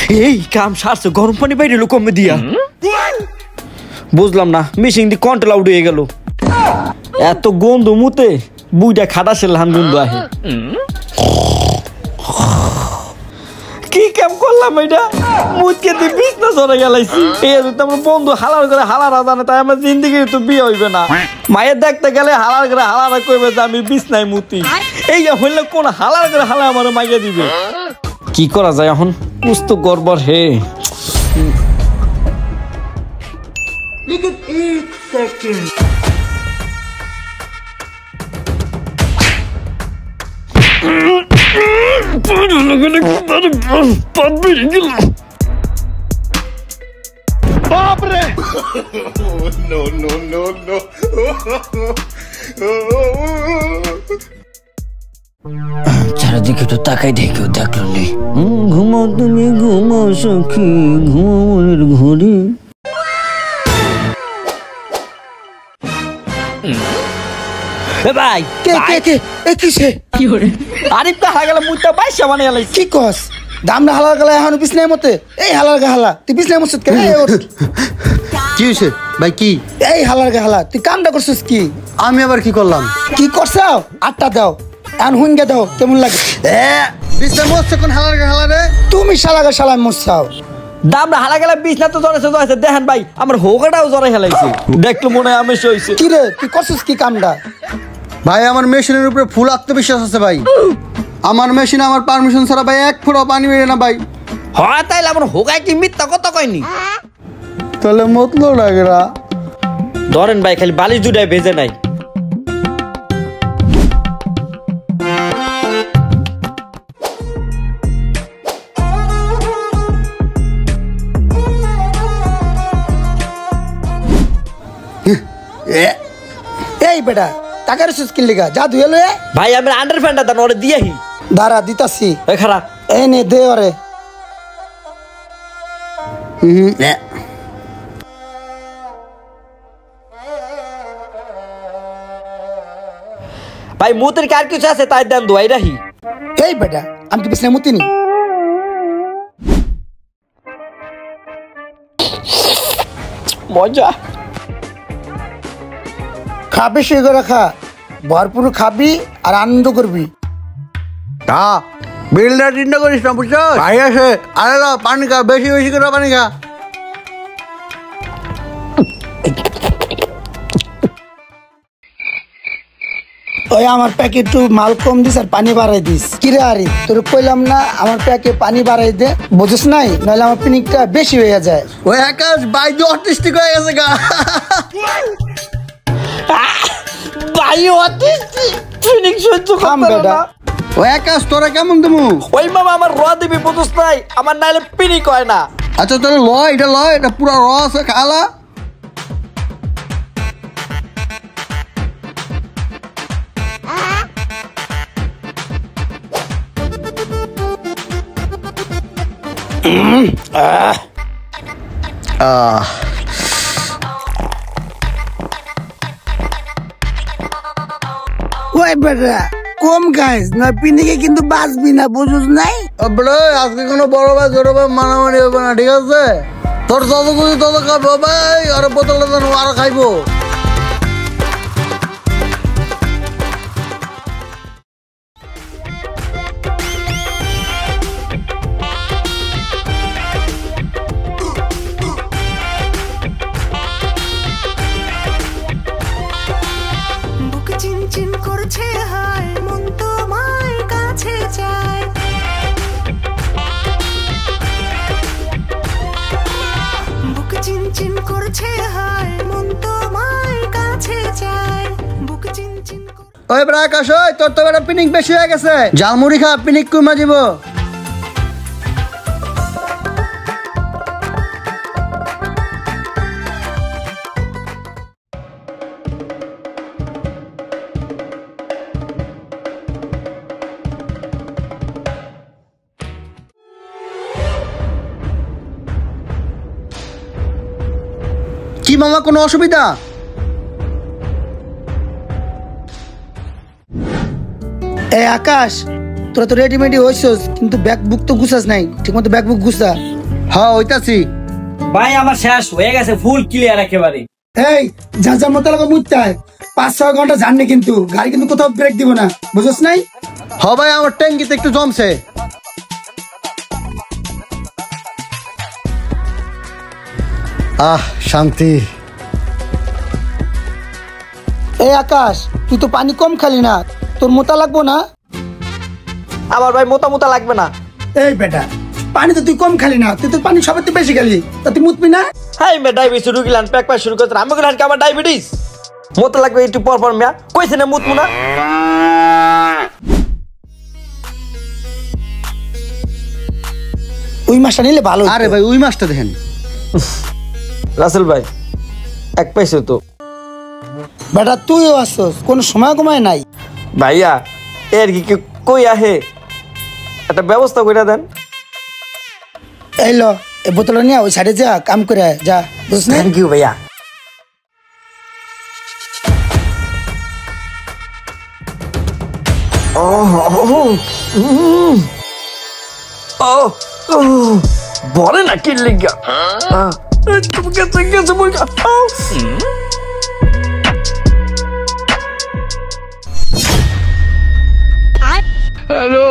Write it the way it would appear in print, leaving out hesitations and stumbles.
এই কাম সারছে গরম পানি বাইরে এলো কমে দিয়া বুঝলাম না মেশিন দিয়ে কন্ট্রোল আউট হয়ে গেল এত গন্ধ মুতে বুইটা খাটাছে লান গন্ধ আহে কি কাম করলাম এটা মুতকে দিয়ে বিছনা চড়ে গেলাইছি এই আমার বন্ধু হালার করে হালারা জানে তাই আমার জিন্দিগি তো বিয়ে হইবে না মায়ের দেখতে গেলে হালার করে হালারা কইবে যে আমি বিছনায় মুতি এই হইলে কোন হালার করে হালা আমার মাইয়া দিবে কি করা যায় এখন কুস্ত গড়বড় হে लेकिन एक सेकंड बाप रे नो नो नो नो চারিদিকে তো তাকাই দেখেও দেখলো নেই ঘুমাও তুমি ঘুমাও সখী ঘুমাও মনের ঘরে ভাই কে কে কে এ কিসে কি করে আরিফ তো হাগলা মুইতা বাইসা মানে এলাই কি কস দামরা হালার গলা এখন বিছনায় মতে এই হালার গাহালা তুই বিছনায় মতে কে এই ওঠ কি হইছে ভাই কি এই হালার গাহালা তুই কামটা করছিস কি আমি আবার কি করলাম কি করছাও আটটা দাও এখন হুনগে দাও কেমন লাগে বিছনা মস্ত কোন হালার হালা রে তুমি শালাগা শালা মরছাও দামরা হালা গেলা বিছনা তো জড়াইছে জড়াইছে দেখেন ভাই আমার হোগাটাও জড়াই হেলাইছে দেখলো মনে হয় আমি সইছে কি রে তুই করছিস কি কামটা ভাই আমার মেশিনের উপরে ফুল আত্মবিশ্বাস আছে ভাই আমার মেশিন আমার পারমিশন ছাড়া ভাই এক ফোঁটা পানি বেরে না ভাই হয় তাইলে আমার হোগায় কি মিথ্যা কথা কইনি তাহলে মতলো লাগরা ধরেন ভাই খালি বালিশ দুটাই ভেজে নাই এই বেটা টাকার সুস্কিল লিগা যা ধুয়ে লয়ে ভাই আমি আন্ডার ফ্যানটা দান ওরে দিয়েহি দাঁড়া দিতাছি ওই খারাপ এই নে দে ওরে ভাই মুতের কার কিছু আছে তাই দেন দোয়াই রাহি এই বেটা আমি কি বিছনায় মুতিনি মজা খাবি সে করে খা ভরপুর খাবি আর আনন্দ করবি তা বিলটা চিন্তা করিস না বুঝছো ভাই আছে আরে পানি খা বেশি বেশি করে পানি খা ওই আমার প্যাকে একটু মাল কম দিস আর পানি বাড়াই দিস কিরে আরে তোর কইলাম না আমার প্যাকে পানি বাড়াই দে বুঝিস নাই নাহলে আমার পিনিকটা বেশি হয়ে যায় ওই আকাশ বাইরে অটিস্টিক হয়ে গেছে গা ভাই অটিস্টিক ট্রেনিং সহ্য থাম করতে বেটা না ওই আকাশ তোরা কেমন তুমি ওই মামা আমার র দিবি বুঝছ নাই আমার নাইলে পিনি কয় না আচ্ছা তাহলে লয় এটা পুরো র আছে খালা ওই বেটা কম খাইস না পিনিকে কিন্তু বাঁচবি না বুঝুস নাই আজকে কোনো বড় ভাই ছোট ভাই মানামানি হবে না ঠিক আছে তোর যত খুশি তত খাবো ভাই আর বোতল আরো খাইবো চিনচিন করছে হায় মন তোমার কাছে চায় বুক চিনচিন করছে হায় মন তোমার কাছে চায় বুক চিনচিন ওই ব্রা আকাশ ওই তোর তো বেটা পিনিক বেশি হয়ে গেছে জালমুড়ি খা পিনিক কমা দিব কি মামা কোনো অসুবিধা এই আকাশ তোরা তো রেডিমেডি হইছস কিন্তু ব্যাগ বুক তো গুছাস নাই ঠিক মতো ব্যাগ বুক গুছা হ্যাঁ ওইটাছি। ভাই আমার শেষ হয়ে গেছে, ফুল ক্লিয়ার একেবারে। এই যা যা মতো লাগে মুততে হয়, 5-6 ঘন্টা জাননি কিন্তু গাড়ি কিন্তু কোথাও ব্রেক দিব না, বুঝছ নাই? হ্যাঁ ভাই আমার ট্যাঙ্কিতে একটু জমছে। শান্তি। এই আকাশ, তুই তো পানি কম খালি না, তোর মোতা লাগবো না? আমার ভাই মোটা মোটা লাগবে না। এই বেটা, পানি তো তুই কম খালি না, তুই তো পানি সবার থেকে বেশি খালি, তা তুই মুতবি না? হাই মে ডায়াবেটিস রুগিলান প্যাক পাই শুরু করতে আমি গেলাম আমার ডায়াবেটিস মোটা লাগবে একটু পর পর মিয়া কইছে না মুতমু না। ওই মাছটা নিলে ভালো হতো। আরে ভাই ওই মাছটা দেখেন। রাসেল ভাই এক পাইছো তো। বেটা তুইও আসছস, কোনো সময় কমায় নাই। ভাইয়া এর কি কই আহে, একটা ব্যবস্থা করে দেন। এই ল, এই বোতলটা নিয়ে ওই সাইডে যা, কাম করে আয়, যা, বুঝছ না? থ্যাংক ইউ ভাইয়া। বলে না কি লিগা তুমি গেছে গেছে বই Hello.